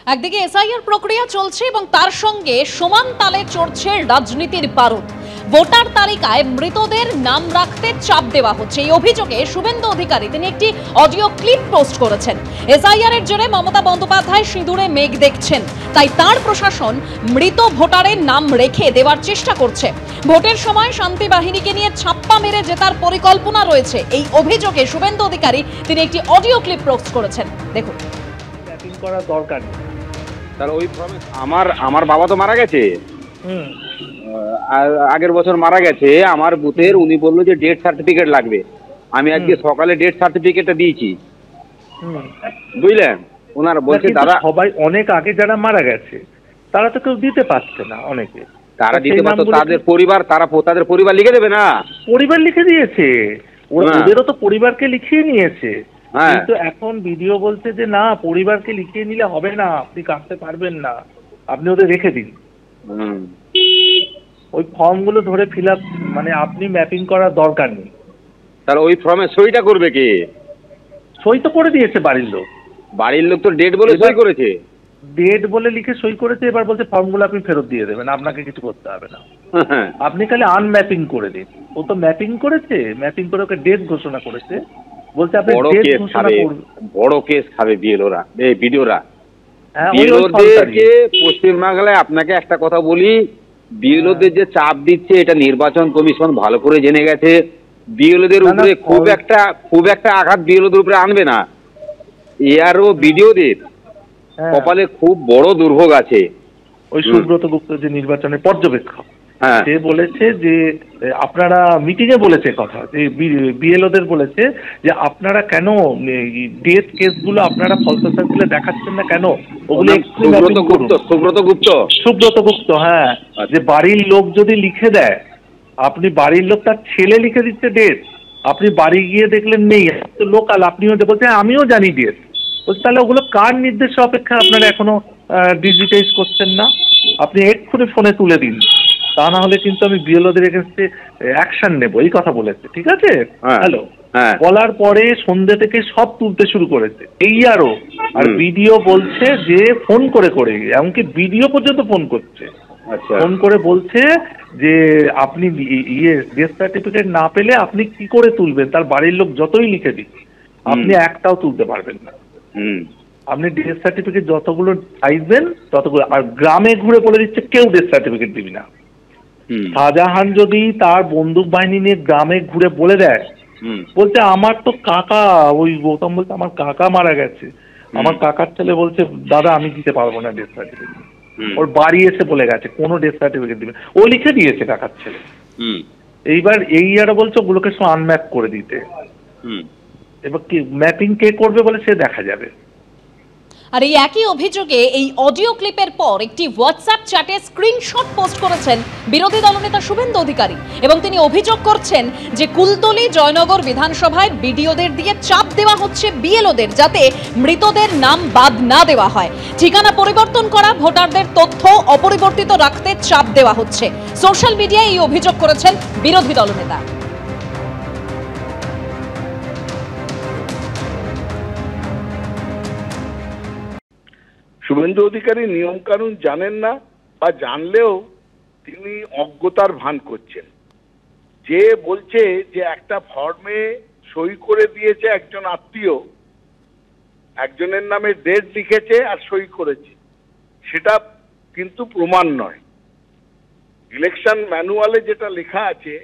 একদিকে এসআইআর প্রক্রিয়া চলছে এবং তার সঙ্গে সমান তালে চড়ছে রাজনীতির পারদ। ভোটার তালিকায় মৃতদের নাম রাখতে চাপ দেওয়া হচ্ছে, এই অভিযোগে শুভেন্দু অধিকারী তিনি একটি অডিও ক্লিপ পোস্ট করেছেন। এসআইআর এর জোরে মমতা বন্দ্যোপাধ্যায় সিঁদুরে মেঘ দেখছেন, তাই তার প্রশাসন মৃত ভোটারের নাম রেখে দেওয়ার চেষ্টা করছে। ভোটের সময় শান্তি বাহিনীকে নিয়ে ছাপ্পা মেরে জেতার পরিকল্পনা রয়েছে, এই অভিযোগে শুভেন্দু অধিকারী তিনি একটি অডিও ক্লিপ পোস্ট করেছেন। দেখুন। করা দরকার তাহলে ওই আমার বাবা তো মারা গেছে, আগের বছর মারা গেছে। আমার বুথের উনি বললো যে ডেথ সার্টিফিকেট লাগবে। আমি আজকে সকালে ডেথ সার্টিফিকেটটা দিয়েছি, বুঝলেন। ওনারা বলছে দাদা সবাই অনেক আগে যারা মারা গেছে তারা তো কেউ দিতে পারছে না, অনেকে তারা দিতে পারতো, তাদের পরিবার তাদের পরিবার লিখে দেবে না। পরিবার লিখে দিয়েছে, ওদেরও তো পরিবারকে লিখিয়ে নিয়েছে। কিন্তু এখন ভিডিও বলছে যে না, পরিবারকে লিখিয়ে নিলে হবে না, আপনি কাটতে পারবেন না, আপনি ওদের রেখে দিন। ওই ফর্মগুলো ধরে ফিল আপ, মানে আপনি ম্যাপিং করার দরকার নেই। তাহলে ওই ফর্মে সইটা করবে কে? সই তো করে দিয়েছে বাড়ির লোক। বাড়ির লোক তো ডেট বলে সই করেছে, ডেট বলে লিখে সই করেছে। এবার বলছে ফর্মগুলো আপনি ফেরত দিয়ে দেবেন, আপনাকে কিছু করতে হবে না, আপনি খালি আনম্যাপিং করে দিন। ও তো ম্যাপিং করেছে, ম্যাপিং করে ওকে ডেট ঘোষণা করেছে। বলছে আপনি ডেট ঘোষণা করুন। বড় কেস খাবে বিএলওরা, এই ভিডিওরা। বিএলওদেরকে পশ্চিমবাংলায় আপনাকে একটা কথা বলি, বিএলওদের যে চাপ দিচ্ছে এটা নির্বাচন কমিশন ভালো করে জেনে গেছে। বিএলওদের উপরে খুব একটা আঘাত বিএলওদের উপরে আনবে না। এআরও বিডিওদের কপালে খুব বড় দুর্ভোগ আছে। ওই সুব্রত গুপ্ত যে নির্বাচনের পর্যবেক্ষক, সে বলেছে যে আপনারা মিটিং এ বলেছে কথা, যে বিএলওদের বলেছে যে আপনারা কেন ডেথ কেসগুলো আপনারা ফলস সার্কুলে দেখাচ্ছেন না কেন, ওগুলো সুব্রত গুপ্ত হ্যাঁ, যে বাড়ির লোক যদি লিখে দেয়, আপনি বাড়ির লোক তার ছেলে লিখে দিচ্ছে ডেট, আপনি বাড়ি গিয়ে দেখলেন নেই, লোকাল, আপনিও বলছে আমিও জানি ডেট। বলছে তাহলে ওগুলো কার নির্দেশ অপেক্ষা আপনারা এখনো ডিজিটাইজ করছেন না? আপনি এক্ষুনি ফোনে তুলে দিন, তা না হলে কিন্তু আমি বিএলওদের এগেইনস্টে অ্যাকশন নেব, এই কথা বলেছে। ঠিক আছে, হ্যালো বলার পরে সন্ধ্যে থেকে সব তুলতে শুরু করেছে এই আরো। আর বিডিও বলছে যে ফোন করে এমনকি বিডিও পর্যন্ত ফোন করছে, ফোন করে বলছে যে আপনি ডেথ সার্টিফিকেট না পেলে আপনি কি করে তুলবেন, তার বাড়ির লোক যতই লিখে দিক আপনি একটাও তুলতে পারবেন না। আপনি ডেথ সার্টিফিকেট যতগুলো চাইবেন ততগুলো, আর গ্রামে ঘুরে বলে দিচ্ছে কেউ ডেথ সার্টিফিকেট দিবি না। শাহজাহান যদি তার বন্দুক বাহিনী নিয়ে গ্রামে ঘুরে বলে দেয়, বলছে আমার তো কাকা, ওই গৌতম বলছে আমার কাকা মারা গেছে, আমার কাকার ছেলে বলছে দাদা আমি দিতে পারবো না ডেথ সার্টিফিকেট, ওর বাড়ি এসে বলে গেছে কোনো ডেথ সার্টিফিকেট দিবে, ও লিখে দিয়েছে কাকার ছেলে। এইবার এই আরো বলছে ওগুলোকে সব আনম্যাপ করে দিতে। এবার কি ম্যাপিং কে করবে বলে সে দেখা যাবে। আর এই একই অভিযোগে এই অডিও ক্লিপের পর একটি হোয়াটসঅ্যাপ চ্যাটে স্ক্রিনশট পোস্ট করেছেন বিরোধী দলনেতা শুভেন্দু অধিকারী, এবং তিনি অভিযোগ করছেন যে কুলতলি জয়নগর বিধানসভায় বিডিওদের দিয়ে চাপ দেওয়া হচ্ছে বিএলওদের, যাতে মৃতদের নাম বাদ না দেওয়া হয়। ঠিকানা পরিবর্তন করা ভোটারদের তথ্য অপরিবর্তিত রাখতে চাপ দেওয়া হচ্ছে। সোশ্যাল মিডিয়ায় এই অভিযোগ করেছেন বিরোধী দলনেতা। শুভেন্দু অধিকারী নিয়ম কানুন জানেন না, বা জানলেও তিনি অজ্ঞতার ভান করছেন। যে বলছে যে একটা ফর্মে সই করে দিয়েছে একজন আত্মীয়, একজনের নামে ডেট লিখেছে আর সই করেছে, সেটা কিন্তু প্রমাণ নয়। ইলেকশন ম্যানুয়ালে যেটা লেখা আছে,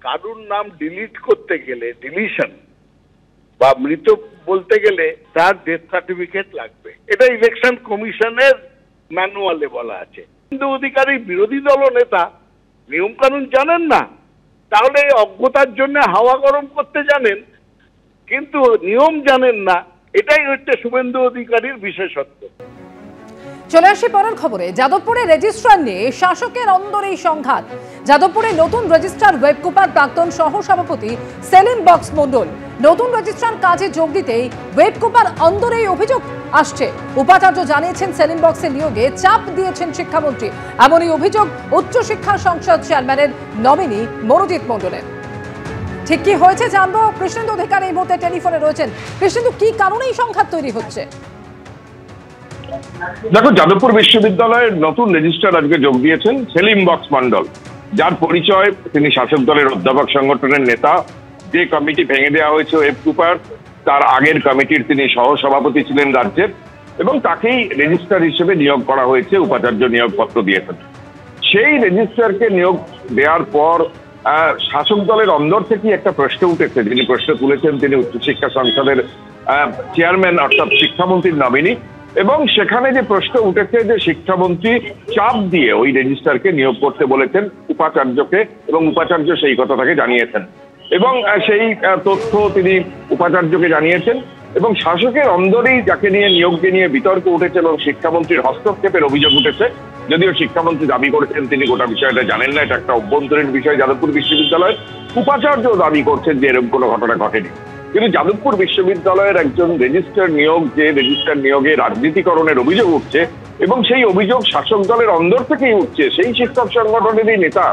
কারুর নাম ডিলিট করতে গেলে, ডিলিশন বা মৃত বলতে গেলে তার ডেথ সার্টিফিকেট লাগবে, এটা ইলেকশন কমিশনের ম্যানুয়ালে বলা আছে। শুভেন্দু অধিকারী বিরোধী দল নেতা নিয়ম কানুন জানেন না, তাহলে অজ্ঞতার জন্য হাওয়া গরম করতে জানেন, কিন্তু নিয়ম জানেন না, এটাই হচ্ছে শুভেন্দু অধিকারীর বিশেষত্ব। চলে আসি পরের খবরে। যাদবপুরে রেজিস্ট্রার নিয়ে শাসকের অন্দরেই সংঘাত। যাদবপুরে নতুন রেজিস্ট্রার ওয়েবকুপার প্রাক্তন সহ সভাপতি সেলিম বক্স মন্ডল নতুন রেজিস্ট্রার কাজে যোগ দিতেই ওয়েবকুপার অন্দরেই অভিযোগ আসছে। উপাচার্য জানিয়েছেন সেলিম বক্সের নিয়োগে চাপ দিয়েছেন শিক্ষামন্ত্রী। এমনই অভিযোগ উচ্চশিক্ষা সংসদ চেয়ারম্যানের নমিনি মনোজিৎ মন্ডলের। ঠিক কি হয়েছে জানবো, কৃষ্ণেন্দু অধিকারী এই মুহূর্তে টেলিফোনে রয়েছেন। কৃষ্ণেন্দু, কি কারণে এই সংঘাত তৈরি হচ্ছে? দেখো, যাদবপুর বিশ্ববিদ্যালয়ের নতুন রেজিস্ট্রার আজকে যোগ দিয়েছেন সেলিম বক্স মন্ডল, যার পরিচয় তিনি শাসক দলের অধ্যাপক সংগঠনের নেতা। যে কমিটি ভেঙে দেওয়া হয়েছে ওয়েব কুপার, তার আগের কমিটির তিনি সহসভাপতি ছিলেন রাজ্যের, এবং তাকেই রেজিস্ট্রার হিসেবে নিয়োগ করা হয়েছে, উপাচার্য নিয়োগপত্র দিয়েছেন। সেই রেজিস্ট্রারকে নিয়োগ দেওয়ার পর শাসক দলের অন্দর থেকেই একটা প্রশ্ন উঠেছে, যিনি প্রশ্ন তুলেছেন তিনি উচ্চশিক্ষা সংসদের চেয়ারম্যান অর্থাৎ শিক্ষামন্ত্রীর নমিনি, এবং সেখানে যে প্রশ্ন উঠেছে যে শিক্ষামন্ত্রী চাপ দিয়ে ওই রেজিস্ট্রারকে নিয়োগ করতে বলেছেন উপাচার্যকে, এবং উপাচার্য সেই কথাটাকে জানিয়েছেন, এবং সেই তথ্য তিনি উপাচার্যকে জানিয়েছেন। এবং শাসকের অন্দরেই যাকে নিয়ে নিয়োগকে নিয়ে বিতর্ক উঠেছে এবং শিক্ষামন্ত্রীর হস্তক্ষেপের অভিযোগ উঠেছে, যদিও শিক্ষামন্ত্রী দাবি করেছেন তিনি গোটা বিষয়টা জানেন না, এটা একটা অভ্যন্তরীণ বিষয় যাদবপুর বিশ্ববিদ্যালয়। উপাচার্য দাবি করছেন যে এরকম কোনো ঘটনা ঘটেনি। কিন্তু যাদবপুর বিশ্ববিদ্যালয়ের একজন রেজিস্ট্রার নিয়োগ, যে রেজিস্ট্রার নিয়োগে রাজনীতিকরণের অভিযোগ উঠছে, এবং সেই অভিযোগ শাসক দলের অন্দর থেকেই উঠছে, সেই শিক্ষক সংগঠনেরই নেতা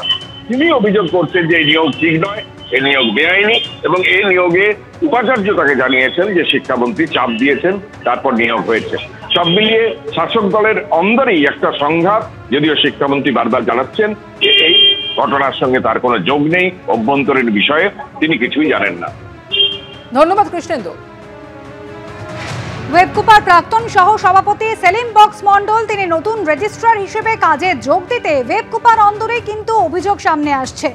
তিনি অভিযোগ করছেন যে এই নিয়োগ ঠিক নয়, এই নিয়োগ বেআইনি, এবং এই নিয়োগে উপাচার্য তাকে জানিয়েছেন যে শিক্ষামন্ত্রী চাপ দিয়েছেন, তারপর নিয়োগ হয়েছে। সব মিলিয়ে শাসক দলের অন্দরেই একটা সংঘাত, যদিও শিক্ষামন্ত্রী বারবার জানাচ্ছেন যে এই ঘটনার সঙ্গে তার কোনো যোগ নেই, অভ্যন্তরীণ বিষয়ে তিনি কিছুই জানেন না। ধন্যবাদ কৃষ্ণেন্দু। ওয়েবকুপার প্রাক্তন সহ সভাপতি সেলিম বক্স মন্ডল তিনি নতুন রেজিস্ট্রার হিসেবে কাজে যোগ দিতে ওয়েবকুপার অন্দরে কিন্তু অভিযোগ সামনে আসছে।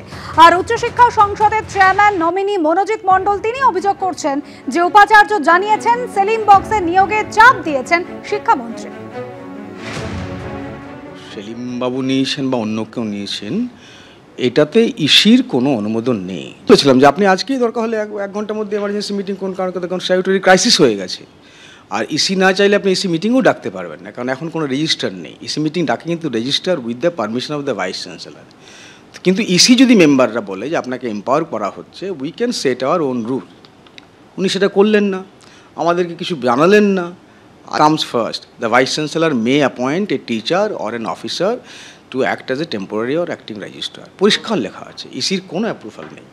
আর উচ্চশিক্ষা সংসদের চেয়ারম্যান নমিনি মনোজিৎ মন্ডল তিনি অভিযোগ করছেন যে উপাচার্য জানিয়েছেন সেলিম বক্সের নিয়োগে চাপ দিয়েছেন শিক্ষামন্ত্রী। সেলিম বাবু নিয়েছেন বা অন্য কেউ নিয়েছেন, এটাতে ইসির কোনো অনুমোদন নেই। বলছিলাম যে আপনি আজকেই দরকার হলে এক ঘন্টার মধ্যে এমার্জেন্সি মিটিং কোন কারণ স্ট্যাটিউটরি ক্রাইসিস হয়ে গেছে, আর ইসি না চাইলে আপনি ইসি মিটিংও ডাকতে পারবেন না, কারণ এখন কোনো রেজিস্টার নেই। ইসি মিটিং ডাকে কিন্তু register with the permission of the vice chancellor. কিন্তু ইসি যদি মেম্বাররা বলে যে আপনাকে এম্পাওয়ার করা হচ্ছে, we can set our own rule. উনি সেটা করলেন না, আমাদেরকে কিছু জানালেন না। Comes first, the vice chancellor May appoint a teacher or an officer to act as a temporary or acting registrar. পরিষ্কার লেখা আছে, ইসির কোনো অ্যাপ্রুভাল নেই।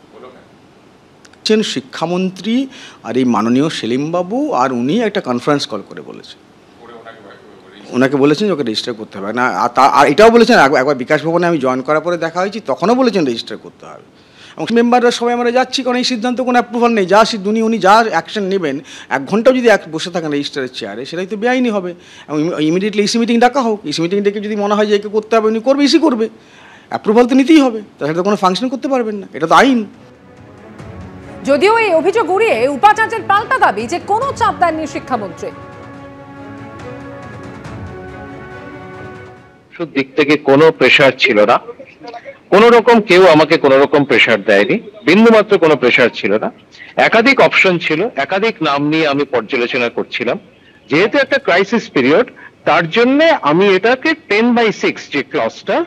শিক্ষামন্ত্রী আর এই মাননীয় সেলিমবাবু, আর উনি একটা কনফারেন্স কল করে বলেছেন, ওনাকে বলেছেন যে ওকে রেজিস্টার করতে হবে না। আর এটাও বলেছেন, একবার বিকাশ ভবনে আমি জয়েন করার পরে দেখা হয়েছি, তখনও বলেছেন রেজিস্টার করতে হবে। এবং মেম্বাররা সবাই আমরা যাচ্ছি, কারণ এই সিদ্ধান্ত কোনো অ্যাপ্রুভাল নেই। যা উনি যা অ্যাকশন নেবেন, এক ঘন্টাও যদি বসে থাকেন রেজিস্টারের চেয়ারে, সেটাই তো বেআইনি হবে। এবং ইমিডিয়েটলি ইসি মিটিং ডাকা হোক, ইসি মিটিং ডেকে যদি মনে হয় যে একে করতে হবে, উনি করবে, ইসি করবে, অ্যাপ্রুভাল তো নিতেই হবে, তাহলে তো কোনো ফাংশন করতে পারবেন না, এটা তো আইন। যদিও এই অভিযোগ উড়িয়ে উপাচার্যের পাল্টা দাবি যে কোনো চাপ দেননি শিক্ষামন্ত্রী। দিক থেকে কোনো প্রেশার ছিল না, কোন রকম কেউ আমাকে কোন রকম প্রেশার দেয়নি, বিন্দুমাত্র কোনো প্রেশার ছিল না। একাধিক অপশন ছিল, একাধিক নাম নিয়ে আমি পর্যালোচনা করছিলাম। যেহেতু একটা ক্রাইসিস পিরিয়ড, তার জন্য আমি এটাকে 10/6 যে ক্লজটা,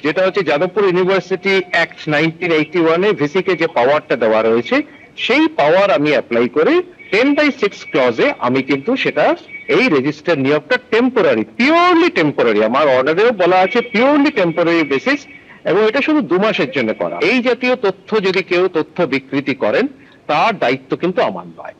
যেটা হচ্ছে যাদবপুর ইউনিভার্সিটি অ্যাক্ট 1981-এ ভিসিকে যে পাওয়ারটা দেওয়া রয়েছে, সেই পাওয়ার আমি অ্যাপ্লাই করে 10/6 ক্লজে আমি কিন্তু সেটা এই রেজিস্টার নিয়োগটা টেম্পোরারি, পিওরলি টেম্পোরারি, আমার অর্ডারেও বলা আছে পিওরলি টেম্পোরারি বেসিস, এবং এটা শুধু 2 মাসের জন্য করা। এই জাতীয় তথ্য যদি কেউ তথ্য বিকৃতি করেন, তার দায়িত্ব কিন্তু আমার নয়।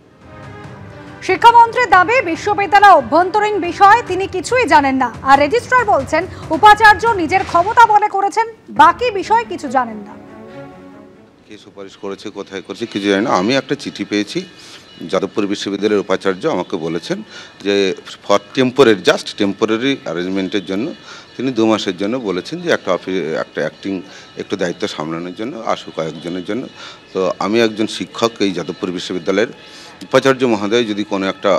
শিক্ষামন্ত্রীর দাবি বিশ্ববিদ্যালয় অভ্যন্তরীণ বিষয় তিনি কিছুই জানেন না, আর রেজিস্ট্রার বলছেন উপাচার্য নিজের ক্ষমতা বলে করেছেন, বাকি বিষয় কিছু জানেন না। কে সুপারিশ করেছে, কোথায় করেছে কিছু জানি না। আমি একটা চিঠি পেয়েছি, যাদবপুর বিশ্ববিদ্যালয়ের উপাচার্য আমাকে বলেছেন যে ফর টেম্পোরারি, জাস্ট টেম্পোরারি অ্যারেঞ্জমেন্টের জন্য তিনি 2 মাসের জন্য বলেছেন যে একটা অ্যাক্টিং একটু দায়িত্ব সামলানোর জন্য আসুক কয়েকজনের জন্য। তো আমি একজন শিক্ষক, এই যাদবপুর বিশ্ববিদ্যালয়ের উপাচার্য মহোদয় যদি কোনো একটা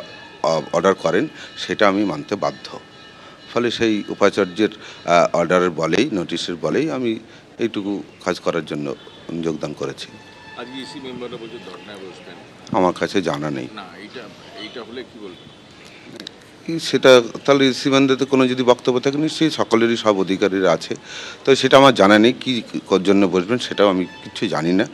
অর্ডার করেন, সেটা আমি মানতে বাধ্য। ফলে সেই উপাচার্যের অর্ডারের বলেই, নোটিশের বলেই আমি এইটুকু কাজ করার জন্য যোগদান করেছি। আমার কাছে জানা নেই সেটা, তাহলে সীমান্তে কোনো যদি বক্তব্য থাকে নিশ্চয়ই সকলেরই সব অধিকারীরা আছে, তো সেটা আমার জানা নেই। কী জন্য বসবেন সেটাও আমি কিছু জানি না।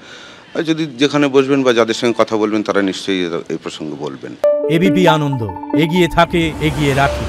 আর যদি যেখানে বসবেন বা যাদের সঙ্গে কথা বলবেন, তারা নিশ্চয়ই এই প্রসঙ্গে বলবেন। এবিপি আনন্দ, এগিয়ে থাকে, এগিয়ে রাখে।